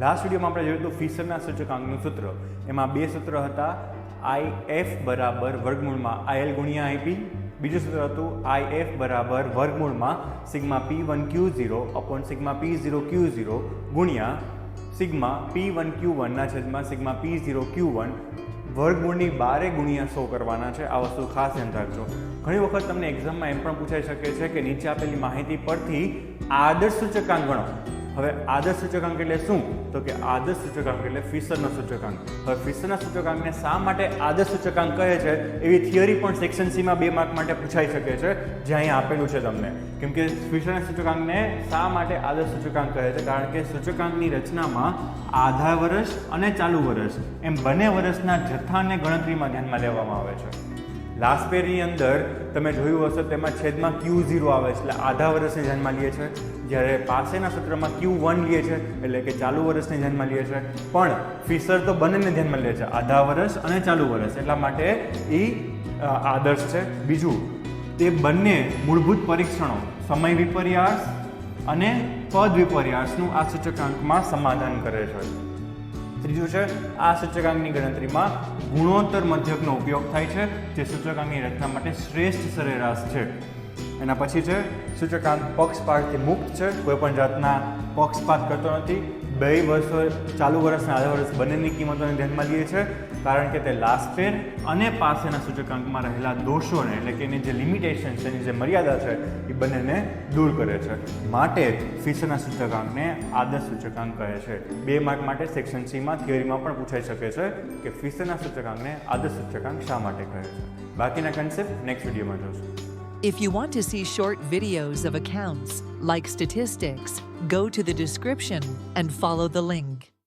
Last વિડીયોમાં આપણે જોયું હતું ફિશરના સૂચકાંકનું સૂત્ર. એમાં બે સૂત્ર હતા, IF બરાબર વર્ગમૂળમાં IL ગુણ્યા IP. બીજું સૂત્ર હતું IF બરાબર વર્ગમૂળમાં sigma P1Q0 upon sigma P0Q0 ગુણ્યા સિગ્મા P1Q1 ના છેદમાં સિગ્મા P0Q1 વર્ગમૂળની 12 ગુણ્યા 100 કરવાના છે. આ વસ્તુ ખાસ ધ્યાન રાખજો. ઘણી વખત તમને એક્ઝામમાં એમ પણ પૂછાઈ શકે છે કે નીચે આપેલી માહિતી પરથી આદર્શ સૂચકાંક ગણો. હવે આદર્શ સૂચકાંક એટલે શું? તો કે આદર્શ સૂચકાંક એટલે ફિશરનો સૂચકાંક. હવે ફિશરના સૂચકાંકને શા માટે આદર્શ સૂચકાંક કહે છે એવી થિયરી પણ સેક્શન સી માં 2 માર્ક માટે પૂછાઈ શકે છે, જે અહીં આપેલું છે તમને. કેમ કે ફિશરના સૂચકાંકને શા માટે આદર્શ સૂચકાંક કહે છે? કારણ કે સૂચકાંકની રચનામાં આધા વર્ષ અને ચાલુ વર્ષ એમ બંને વર્ષના જથ્થાને ગણતરીમાં ધ્યાનમાં લેવામાં આવે છે. લાસ્ટ પેરની અંદર તમે જોયું હશે તેમાં છેદમાં Q0 આવે છે એટલે આધા વર્ષને ધ્યાનમાં લે છે, જ્યારે પાસેના સૂત્રમાં Q1 લે છે એટલે કે ચાલુ વર્ષને ધ્યાનમાં લે છે. પણ ફિશર તો બંનેને ધ્યાનમાં લે છે, આધા વર્ષ અને ચાલુ વર્ષ, એટલા માટે એ આદર્શ છે. બીજું, તે બંને મૂળભૂત પરીક્ષણો સમય વિપર્યાસ અને પદ વિપર્યાસનું આ સૂચકાંકમાં સમાધાન કરે છે. ત્રીજું છે, આ સૂચકાંકની ગણતરીમાં ગુણોત્તર મધ્યકનો ઉપયોગ થાય છે, જે સૂચકાંકની રચના માટે શ્રેષ્ઠ સરેરાશ છે. એના પછી છે સૂચકાંક પક્ષપાતથી મુક્ત છે, કોઈ પણ જાતના પક્ષપાત કરતો નથી. 2 વર્ષ ચાલુ વર્ષના આધા વર્ષ બંનેની કિંમતોને ધ્યાનમાં લે છે, કારણ કે તે લાસ્ટ પેર અને પાસેના સૂચકાંકમાં રહેલા દોષોને એટલે કે એની જે લિમિટેશન છે, એની જે મર્યાદા છે એ બંનેને દૂર કરે છે. માટે ફિશરના સૂચકાંકને આદર્શ સૂચકાંક કહે છે. 2 માર્ક માટે સેક્શન સીમાં થિયરીમાં પણ પૂછાઈ શકે છે કે ફિશરના સૂચકાંકને આદર્શ સૂચકાંક શા માટે કહે છે. બાકીના કન્સેપ્ટ નેક્સ્ટ વિડીયોમાં જોશું. If you want to see short videos of accounts, like statistics, go to the description and follow the link.